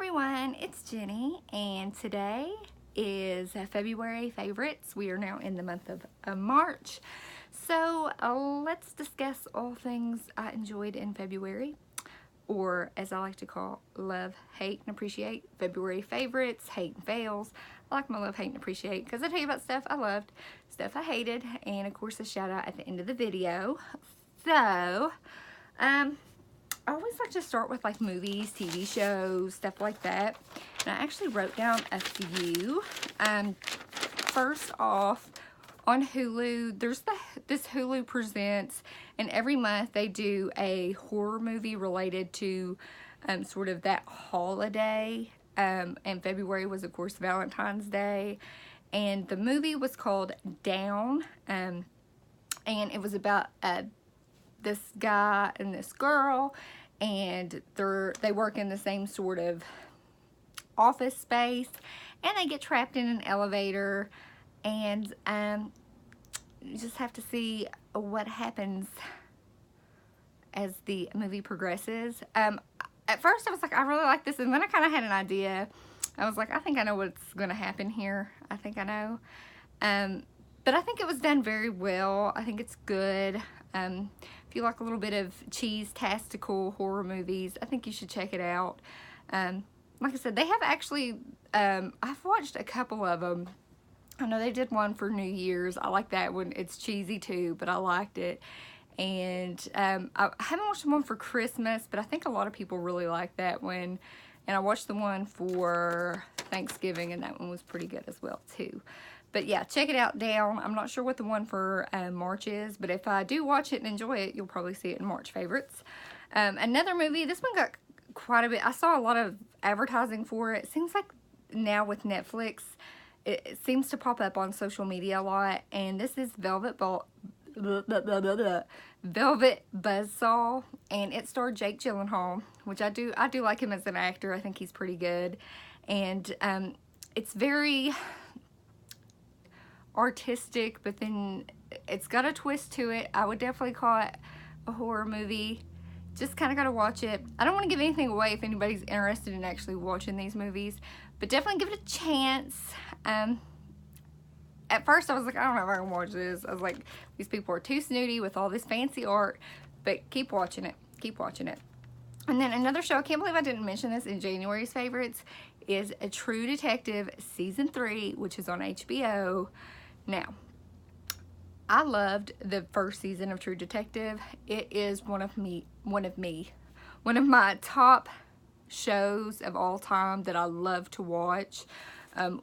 everyone, it's Jenny, and today is February favorites. We are now in the month of March, so let's discuss all things I enjoyed in February, or as I like to call, love, hate, and appreciate. February favorites, hate and fails. I like my love, hate, and appreciate because I tell you about stuff I loved, stuff I hated, and of course a shout out at the end of the video. So, I always like to start with like movies, TV shows, stuff like that. And I actually wrote down a few. First off, on Hulu, there's this Hulu Presents, and every month they do a horror movie related to sort of that holiday. And February was, of course, Valentine's Day. And the movie was called Down, and it was about this guy and this girl, and they work in the same sort of office space, and they get trapped in an elevator, and you just have to see what happens as the movie progresses. At first I was like, I really like this, and then I kind of had an idea. I was like, I think I know what's going to happen here. I think I know. But I think it was done very well. I think it's good. If you like a little bit of cheese-tastical horror movies, I think you should check it out. Like I said, they have actually, I've watched a couple of them. I know they did one for New Year's. I like that one. It's cheesy too, but I liked it. And I haven't watched the one for Christmas, but I think a lot of people really like that one. And I watched the one for Thanksgiving, and that one was pretty good as well too. But yeah, check it out, Down. I'm not sure what the one for March is, but if I do watch it and enjoy it, you'll probably see it in March favorites. Another movie, this one got quite a bit. I saw a lot of advertising for it. It seems like now with Netflix, it seems to pop up on social media a lot. And this is Velvet Buzzsaw, and it starred Jake Gyllenhaal, which I do like him as an actor. I think he's pretty good. And it's very artistic, but then it's got a twist to it. I would definitely call it a horror movie. Just kind of got to watch it. I don't want to give anything away if anybody's interested in actually watching these movies, but definitely give it a chance. At first I was like, I don't know if I can watch this. I was like, these people are too snooty with all this fancy art, but keep watching it. Keep watching it. And then another show, I can't believe I didn't mention this in January's favorites, is A True Detective Season 3, which is on HBO. Now, I loved the first season of True Detective. It is one of my top shows of all time that I love to watch.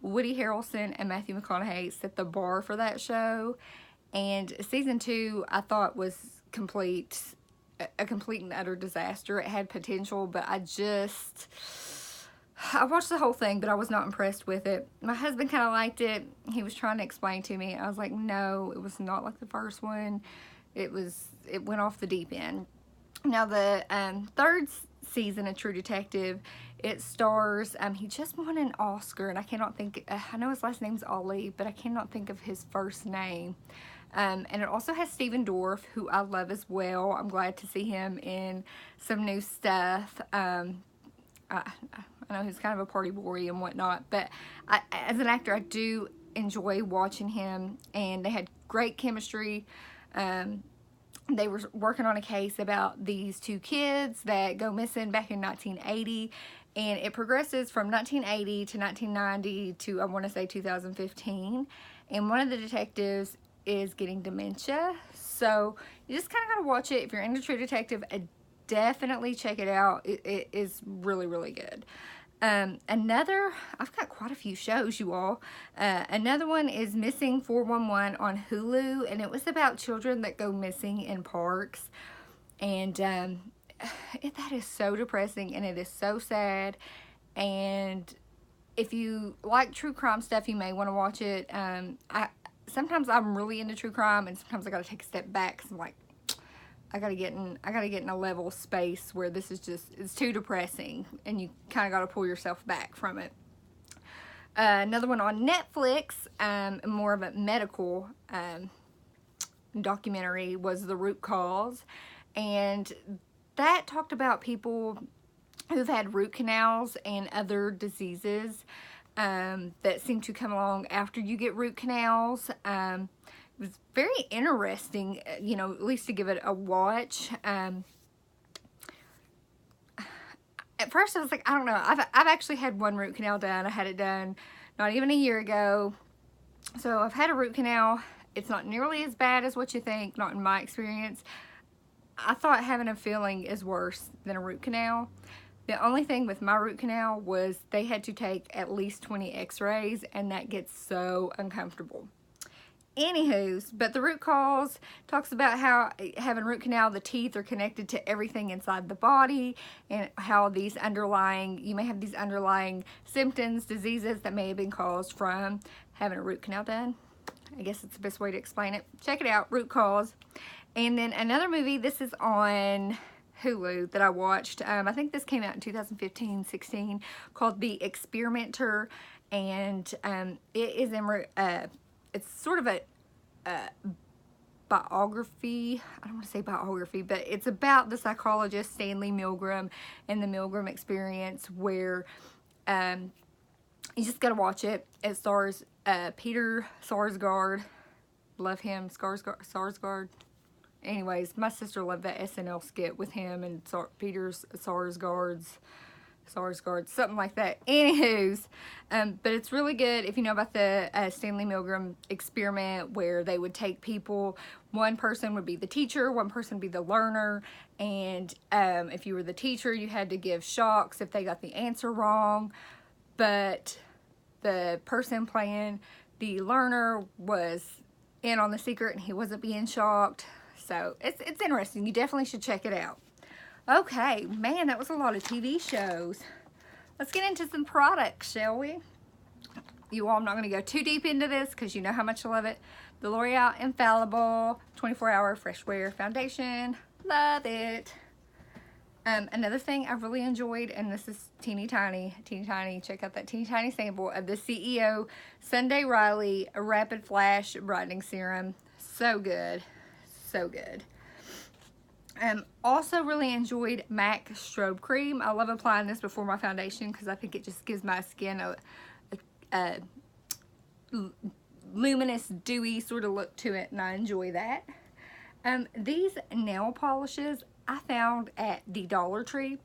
Woody Harrelson and Matthew McConaughey set the bar for that show, and season 2 I thought was a complete and utter disaster. It had potential, but I watched the whole thing, but I was not impressed with it. My husband kind of liked it. He was trying to explain to me. I was like, no, it was not like the first one. It went off the deep end. Now the third season of True Detective, it stars, he just won an Oscar, and I cannot think, I know his last name's Ollie, but I cannot think of his first name. And it also has Stephen Dorff, who I love as well. I'm glad to see him in some new stuff. I know he's kind of a party boy and whatnot, but as an actor, I do enjoy watching him, and they had great chemistry. They were working on a case about these two kids that go missing back in 1980, and it progresses from 1980 to 1990 to, I want to say, 2015, and one of the detectives is getting dementia. So you just kind of got to watch it. If you're into True Detective, definitely check it out. It is really, really good. I've got quite a few shows, you all. Another one is Missing 411 on Hulu, and it was about children that go missing in parks, and that is so depressing, and it is so sad. And if you like true crime stuff, you may want to watch it. Sometimes I'm really into true crime, and sometimes I gotta take a step back because I'm like, I gotta get in a level space where this is just, it's too depressing, and you kind of gotta pull yourself back from it. Another one on Netflix, more of a medical documentary, was The Root Cause, and that talked about people who've had root canals and other diseases that seem to come along after you get root canals. It was very interesting, you know, at least to give it a watch. At first I was like, I don't know. I've actually had one root canal done. I had it done not even a year ago. So I've had a root canal. It's not nearly as bad as what you think, not in my experience. I thought having a filling is worse than a root canal. The only thing with my root canal was they had to take at least 20 x-rays, and that gets so uncomfortable. Anywho's, but the root cause talks about how having root canal, the teeth are connected to everything inside the body, and how these underlying, you may have these underlying symptoms, diseases that may have been caused from having a root canal done. I guess it's the best way to explain it. Check it out, root cause. And then another movie, this is on Hulu that I watched. I think this came out in 2015-16, called The Experimenter, and it is in it's sort of a biography. I don't want to say biography, but it's about the psychologist Stanley Milgram and the Milgram experience, where you just gotta watch it. It stars Peter Sarsgaard. Love him. Sarsgaard. Anyways, my sister loved that SNL skit with him and Peter Sarsgaard, something like that. Anywho's, but it's really good if you know about the Stanley Milgram experiment, where they would take people, one person would be the teacher, one person would be the learner, and if you were the teacher, you had to give shocks if they got the answer wrong, but the person playing the learner was in on the secret and he wasn't being shocked. So it's interesting. You definitely should check it out. Okay, man, that was a lot of TV shows. Let's get into some products, shall we? You all, I'm not going to go too deep into this because you know how much I love it. The L'Oreal Infallible 24-Hour Fresh Wear Foundation. Love it. Another thing I really enjoyed, and this is teeny tiny. Check out that teeny tiny sample of the C.E.O. Sunday Riley Rapid Flash Brightening Serum. So good. So good. Also really enjoyed MAC Strobe Cream. I love applying this before my foundation because I think it just gives my skin a luminous, dewy sort of look to it, and I enjoy that. These nail polishes I found at the Dollar Tree,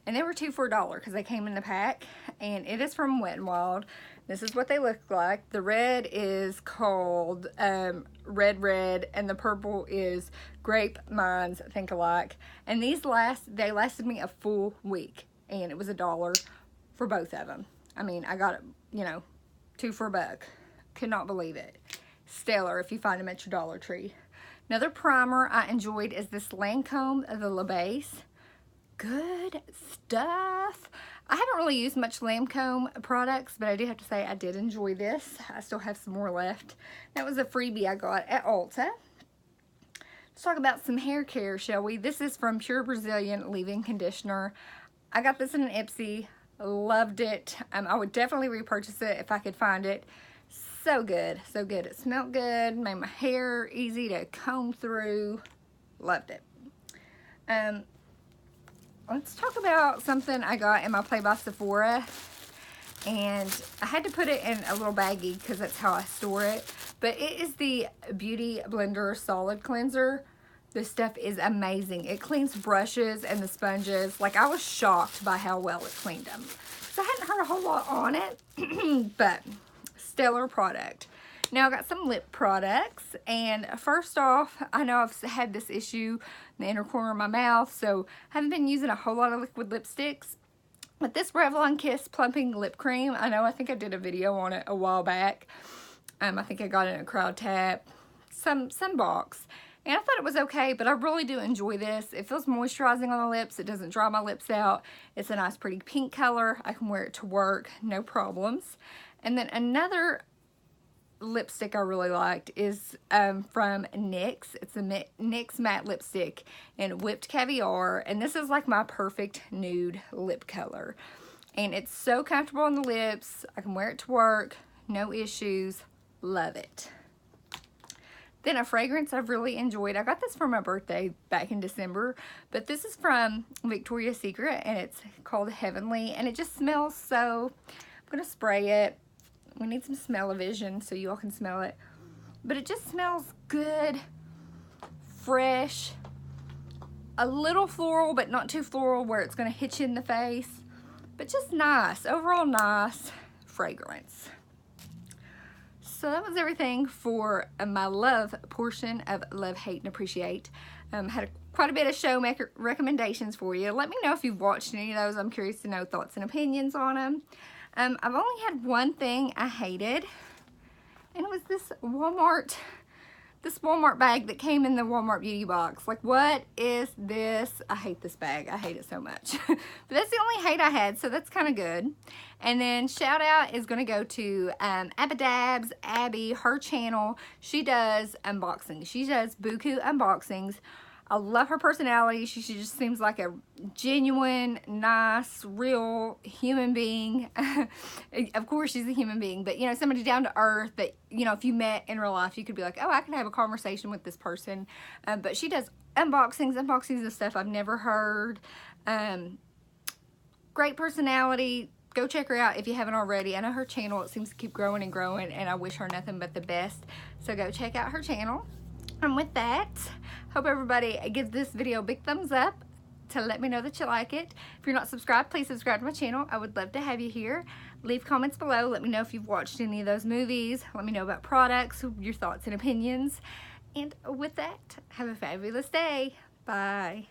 and they were 2 for $1 because they came in the pack, and it is from Wet n Wild. This is what they look like. The red is called Red, and the purple is Grape Minds Think Alike. And these they lasted me a full week, and it was $1 for both of them. I mean, I got it, you know, 2 for $1. Could not believe it. Stellar if you find them at your Dollar Tree. Another primer I enjoyed is this Lancome of the La Base. Good stuff. I haven't really used much Lancome products, but I do have to say I did enjoy this. I still have some more left. That was a freebie I got at Ulta. Let's talk about some hair care, shall we? This is from Pure Brazilian Leave-In Conditioner. I got this in an Ipsy. Loved it. I would definitely repurchase it if I could find it. So good. So good. It smelled good. Made my hair easy to comb through. Loved it. Let's talk about something I got in my Play by Sephora, and I had to put it in a little baggie because that's how I store it, but it is the Beauty Blender Solid Cleanser. This stuff is amazing. It cleans brushes and the sponges. Like, I was shocked by how well it cleaned them. So I hadn't heard a whole lot on it, but stellar product. Now I got some lip products, and first off, I know I've had this issue in the inner corner of my mouth, so I haven't been using a whole lot of liquid lipsticks. But this Revlon Kiss Plumping Lip Cream, I think I did a video on it a while back. I think I got it in a Crowd Tap, some box, and I thought it was okay, but I really do enjoy this. It feels moisturizing on the lips. It doesn't dry my lips out. It's a nice pretty pink color. I can wear it to work, no problems. And then another lipstick I really liked is from NYX. It's a NYX matte lipstick in Whipped Caviar, and this is like my perfect nude lip color, and it's so comfortable on the lips. I can wear it to work, no issues. Love it. Then a fragrance I've really enjoyed. I got this for my birthday back in December, but this is from Victoria's Secret, and it's called Heavenly, and it just smells so... I'm going to spray it. We need some smell-o-vision so you all can smell it. But it just smells good, fresh, a little floral, but not too floral where it's going to hit you in the face. But just nice. Overall nice fragrance. So that was everything for my love portion of Love, Hate, and Appreciate. Had quite a bit of show maker recommendations for you. Let me know if you've watched any of those. I'm curious to know thoughts and opinions on them. I've only had one thing I hated, and it was this Walmart bag that came in the Walmart beauty box. Like, what is this? I hate this bag. I hate it so much. But that's the only hate I had, so that's kind of good. And then shout out is going to go to ABBADABBS, Abby, her channel. She does unboxings. She does buku unboxings. I love her personality. She just seems like a genuine, nice, real human being. Of course, she's a human being, but, you know, somebody down to earth that, you know, if you met in real life, you could be like, oh, I can have a conversation with this person. But she does unboxings of stuff I've never heard. Great personality. Go check her out if you haven't already. I know her channel, it seems to keep growing and growing, and I wish her nothing but the best. So go check out her channel. And with that, hope everybody gives this video a big thumbs up to let me know that you like it. If you're not subscribed, please subscribe to my channel. I would love to have you here. Leave comments below. Let me know if you've watched any of those movies. Let me know about products, your thoughts and opinions. And with that, have a fabulous day. Bye.